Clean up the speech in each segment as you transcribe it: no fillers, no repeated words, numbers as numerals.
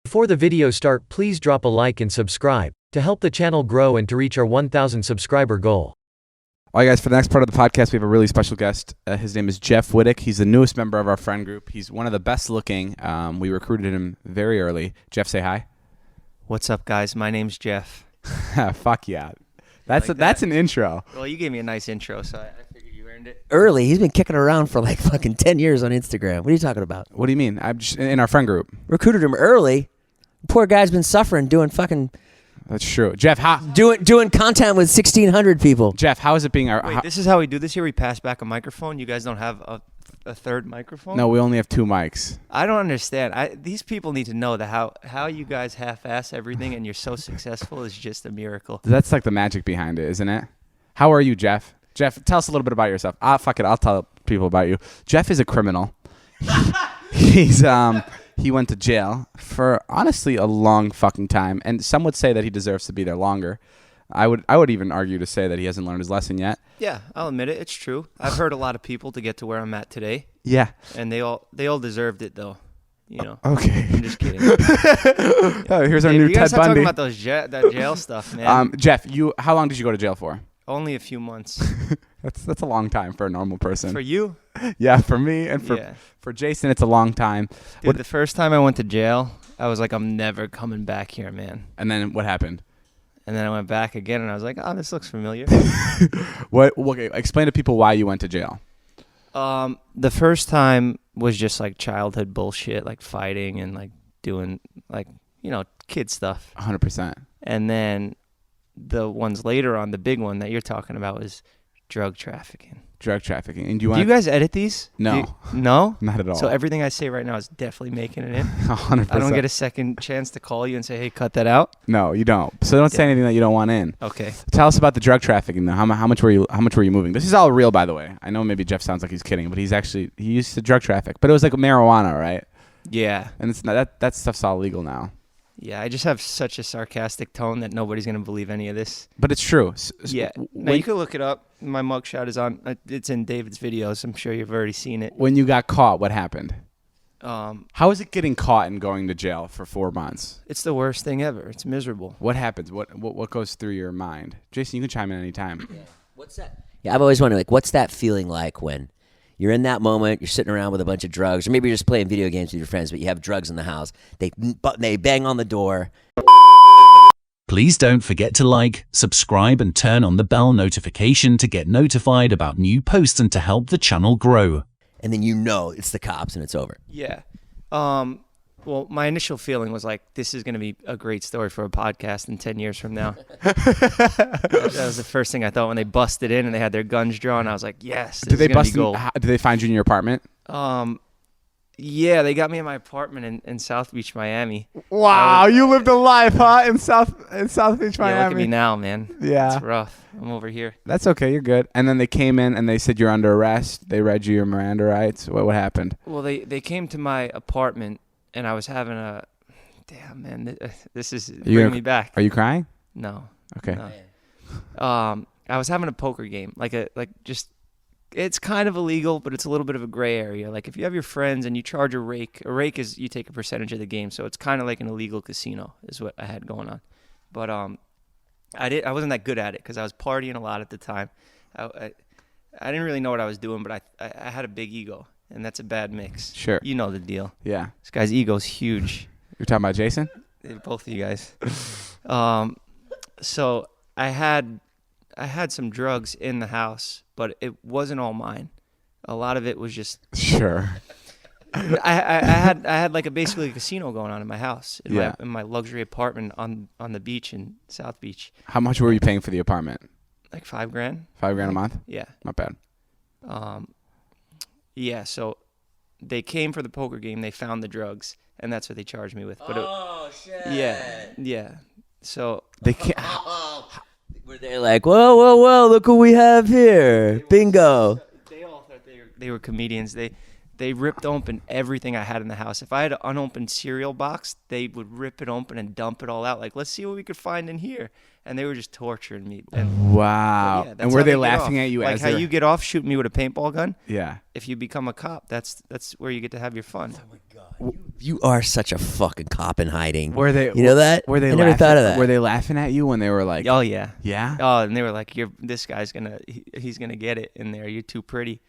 Before the video start, please drop a like and subscribe to help the channel grow and to reach our 1,000 subscriber goal. All right, guys, for the next part of the podcast, we have a really special guest. His name is Jeff Wittek. He's the newest member of our friend group. He's one of the best looking. We recruited him very early. Jeff, say hi. What's up, guys? My name's Jeff. Fuck yeah. That's an intro. Well, you gave me a nice intro, so I figured you earned it. Early. He's been kicking around for like fucking 10 years on Instagram. What are you talking about? What do you mean? I'm just in our friend group. Recruited him early. Poor guy's been suffering doing fucking... That's true. Jeff, how... Doing content with 1,600 people. Jeff, how is it being our... Wait, this is how we do this here? We pass back a microphone? You guys don't have a third microphone? No, we only have 2 mics. I don't understand. These people need to know that how you guys half-ass everything and you're so successful is just a miracle. That's like the magic behind it, isn't it? How are you, Jeff? Jeff, tell us a little bit about yourself. Fuck it. I'll tell people about you. Jeff is a criminal. He went to jail for honestly a long fucking time, and some would say that he deserves to be there longer. I would even argue to say that he hasn't learned his lesson yet. Yeah, I'll admit it. It's true. I've hurt a lot of people to get to where I'm at today. Yeah. And they all deserved it, though. You know. Okay. I'm just kidding. Oh, here's our new you guys Ted Bundy. talking about that jail stuff, man. Jeff, how long did you go to jail for? Only a few months. That's a long time for a normal person. For you? Yeah, for me and for Jason, it's a long time. Dude, the first time I went to jail, I was like, I'm never coming back here, man. And then what happened? And then I went back again, and I was like, oh, this looks familiar. Okay, explain to people why you went to jail. The first time was just like childhood bullshit, like fighting and like doing like, kid stuff. 100%. And then the ones later on, the big one that you're talking about was drug trafficking. Drug trafficking. And do you guys edit these? No. No? Not at all. So everything I say right now is definitely making it in? 100%. I don't get a second chance to call you and say, hey, cut that out? No, you don't. So don't say anything that you don't want in. Okay. Tell us about the drug trafficking though. How much were you moving? This is all real, by the way. I know maybe Jeff sounds like he's kidding, but he used to drug traffic. But it was like marijuana, right? Yeah. And it's not that stuff's all legal now. Yeah, I just have such a sarcastic tone that nobody's going to believe any of this. But it's true. Yeah. Now, you can look it up. My mugshot is on. It's in David's videos. I'm sure you've already seen it. When you got caught, what happened? How is it getting caught and going to jail for 4 months? It's the worst thing ever. It's miserable. What happens? What goes through your mind? Jason, you can chime in anytime. Yeah. What's that? Yeah, I've always wondered, like, what's that feeling like when you're in that moment, you're sitting around with a bunch of drugs, or maybe you're just playing video games with your friends, but you have drugs in the house. They bang on the door. Please don't forget to like, subscribe, and turn on the bell notification to get notified about new posts and to help the channel grow. And then it's the cops and it's over. Yeah. Well, my initial feeling was like, this is going to be a great story for a podcast in 10 years from now. That was the first thing I thought when they busted in and they had their guns drawn. I was like, yes, this is going to be gold. Did they find you in your apartment? Yeah, they got me in my apartment in South Beach, Miami. Wow, you lived a life, huh? In South Beach, Miami. Yeah, look at me now, man. Yeah. It's rough. I'm over here. That's okay. You're good. And then they came in and they said you're under arrest. They read you your Miranda rights. What happened? Well, they came to my apartment and I was having a... Damn, man. This is bringing me back. Are you crying? No. Okay. No. I was having a poker game. It's kind of illegal, but it's a little bit of a gray area. Like if you have your friends and you charge a rake is you take a percentage of the game, so it's kind of like an illegal casino is what I had going on. But I wasn't that good at it because I was partying a lot at the time. I didn't really know what I was doing, but I had a big ego, and that's a bad mix. Sure. You know the deal. Yeah. This guy's ego's huge. You're talking about Jason? Both of you guys. So I had some drugs in the house, but it wasn't all mine. A lot of it was just... Sure. I had like basically a casino going on in my house, in my luxury apartment on the beach in South Beach. How much were you paying for the apartment? Like $5,000. $5,000 a month? Yeah. Not bad. Yeah, so they came for the poker game, they found the drugs, and that's what they charged me with. But shit. Yeah. So... They can't... Were they like, whoa, look what we have here. Bingo. They all thought they were comedians. They ripped open everything I had in the house. If I had an unopened cereal box, they would rip it open and dump it all out. Like, let's see what we could find in here. And they were just torturing me. And, Wow. yeah, and were they laughing at you like as how you get off shooting me with a paintball gun? Yeah. If you become a cop, that's where you get to have your fun. You are such a fucking cop in hiding. Were they? You know that? Were they? I never thought of that. Were they laughing at you when they were like? Oh, yeah. Yeah. Oh, and they were like, this guy's he's going to get it in there. You're too pretty.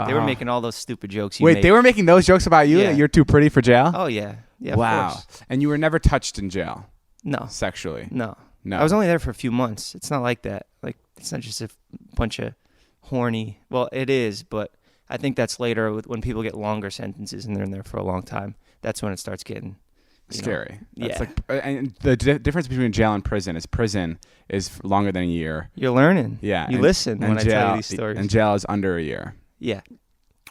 They were making all those stupid jokes you Wait, make. they were making those jokes about you? Yeah. That you're too pretty for jail? Oh, yeah. Yeah, wow. of course. And you were never touched in jail? No. Sexually? No. No. I was only there for a few months. It's not like that. Like, it's not just a bunch of horny. Well, it is, but I think that's later when people get longer sentences and they're in there for a long time. That's when it starts getting scary. That's yeah. And the difference between jail and prison is longer than a year. You're learning. Yeah. You listen when I tell you these stories. And jail is under a year. Yeah.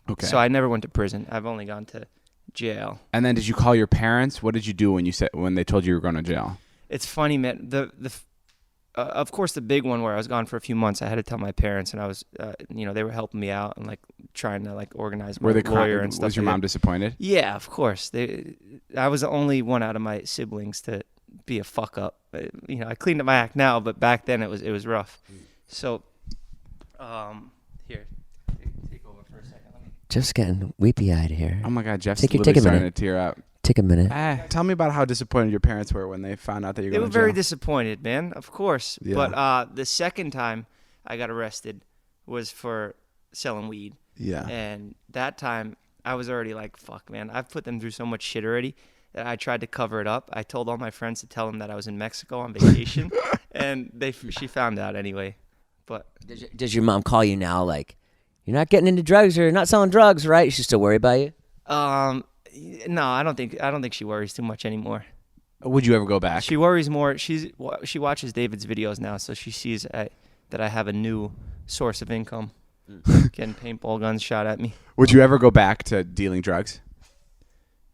Okay. So I never went to prison. I've only gone to jail. And then did you call your parents? What did you do when they told you were going to jail? It's funny, man. Of course, the big one where I was gone for a few months, I had to tell my parents, and I was, they were helping me out and like trying to like organize my lawyer and stuff. Was your mom disappointed? Yeah, of course. I was the only one out of my siblings to be a fuck up. I cleaned up my act now, but back then it was rough. So, here, take over for a second. Just getting weepy-eyed here. Oh my God, Jeff's take a starting minute. to tear up. Take a minute. Tell me about how disappointed your parents were when they found out that you're They going were to jail. very disappointed, man. Of course. Yeah. But the second time I got arrested was for selling weed. Yeah. And that time I was already like, fuck, man. I've put them through so much shit already that I tried to cover it up. I told all my friends to tell them that I was in Mexico on vacation, and she found out anyway. But Does your mom call you now like, you're not getting into drugs or not selling drugs, right? Is she still worried about you? no, I don't think she worries too much anymore. Would you ever go back? She worries more. She watches David's videos now, so she sees that I have a new source of income. Getting paintball guns shot at me. Would you ever go back to dealing drugs?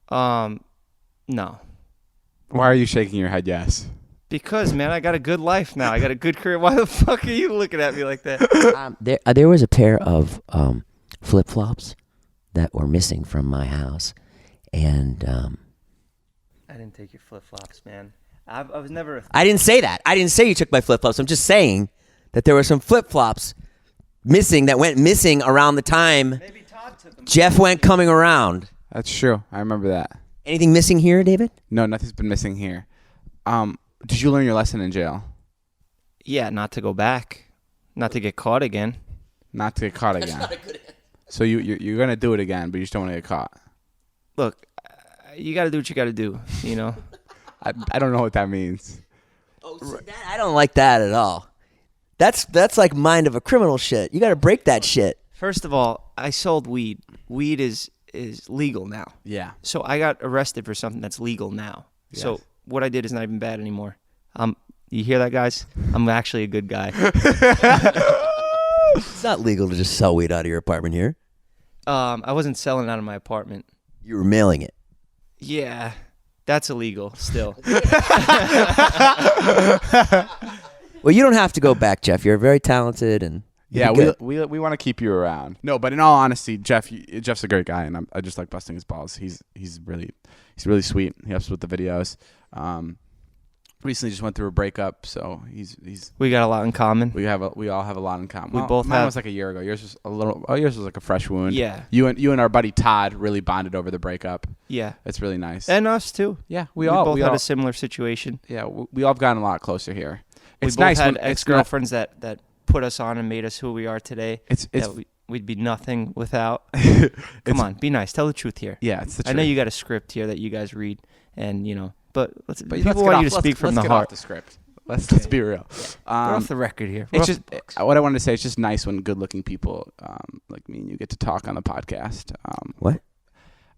No. Why are you shaking your head yes? Because, man, I got a good life now. I got a good career. Why the fuck are you looking at me like that? There was a pair of flip-flops that were missing from my house, and I didn't take your flip-flops, man. I was never... I didn't say that. I didn't say you took my flip-flops. I'm just saying that there were some flip-flops missing that went missing around the time Maybe Todd took them. Jeff went coming around. That's true. I remember that. Anything missing here, David? No, nothing's been missing here. Did you learn your lesson in jail? Yeah, not to go back. Not to get caught again. Not to get caught again. So you're going to do it again, but you just don't want to get caught. Look, you got to do what you got to do, you know? I don't know what that means. Oh, see, I don't like that at all. That's like mind of a criminal shit. You got to break that shit. First of all, I sold weed. Weed is legal now. Yeah. So I got arrested for something that's legal now. Yes. So what I did is not even bad anymore. You hear that, guys? I'm actually a good guy. It's not legal to just sell weed out of your apartment here. I wasn't selling out of my apartment. You were mailing it. Yeah, that's illegal still. Well, you don't have to go back, Jeff. You're very talented and Yeah, good. we want to keep you around. No, but in all honesty, Jeff's a great guy, and I just like busting his balls. He's really sweet. He helps with the videos. Recently just went through a breakup, so he's We got a lot in common. we all have a lot in common. We Well, both mine have- was like a year ago. Yours was like a fresh wound. Yeah. You and our buddy Todd really bonded over the breakup. Yeah. It's really nice. And us too. yeah, We both had a similar situation. we all have gotten a lot closer here. It's we both nice had when it's ex-girlfriends that put us on and made us who we are today. It's that we'd be nothing without. it's, Come on, be nice. Tell the truth here. Yeah, it's the I truth. know you got a script here that you guys read, and but But people want you to speak from the let's heart. Get off the script. Let's be real. We're off the record here. We're It's off just the books. what I wanted to say. It's just nice when good-looking people like me and you get to talk on the podcast. What?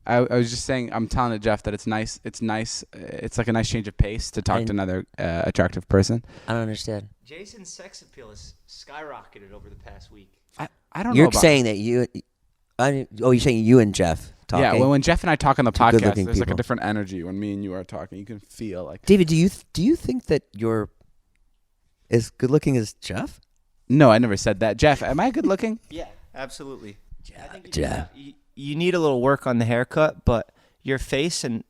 I was just saying. I'm telling to Jeff that it's nice. It's nice. It's like a nice change of pace to talk to another attractive person. I don't understand. Jason's sex appeal has skyrocketed over the past week. I don't know. You're about saying that you. You're saying you and Jeff talking. Yeah, when Jeff and I talk on the Two podcast, good-looking there's like a people. different energy when me and you are talking. You can feel like. David, do you think that you're as good looking as Jeff? No, I never said that. Jeff, am I good looking? Yeah, absolutely. I think Jeff. you need a little work on the haircut, but your face and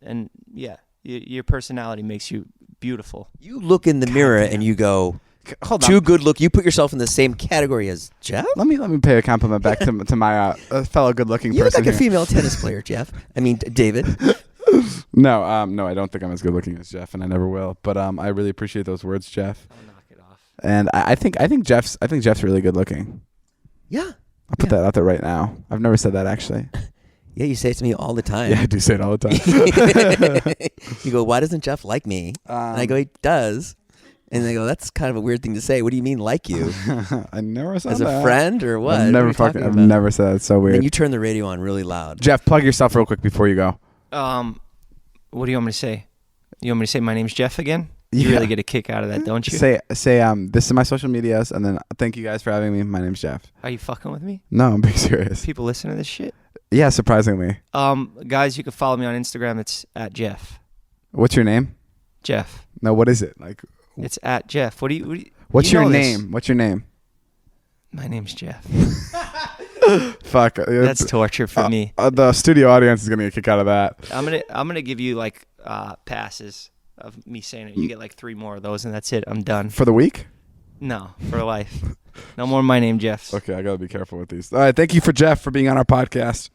yeah, your personality makes you beautiful. You look in the mirror and you go, Hold too on. good look. You put yourself in the same category as Jeff? Let me pay a compliment back to my fellow good-looking You look person like a here. female tennis player, Jeff. I mean, David. No, I don't think I'm as good-looking as Jeff, and I never will. But I really appreciate those words, Jeff. I'll knock it off. And I think Jeff's really good-looking. Yeah. I'll put that out there right now. I've never said that actually. Yeah, you say it to me all the time. Yeah, I do say it all the time. You go, why doesn't Jeff like me? And I go, he does. And they go, that's kind of a weird thing to say. What do you mean, like you? I never said As that. a friend or what? I've never What are you talking I've about? never said that. It's so weird. Then you turn the radio on really loud. Jeff, plug yourself real quick before you go. What do you want me to say? You want me to say my name's Jeff again? You Yeah. really get a kick out of that, don't you? Say this is my social medias, and then thank you guys for having me. My name's Jeff. Are you fucking with me? No, I'm being serious. People listen to this shit. Yeah, surprisingly. Guys, you can follow me on Instagram. It's at Jeff. What's your name? Jeff. No, what is it? Like, It's at Jeff. What's what's you your know this. name? What's your name? My name's Jeff. Fuck. That's torture for me. The studio audience is gonna get a kick out of that. I'm gonna give you like passes of me saying it. You get like 3 more of those, and that's it. I'm done. For the week? No, for life. No more my name Jeffs. Okay, I gotta be careful with these. All right, thank you for Jeff for being on our podcast.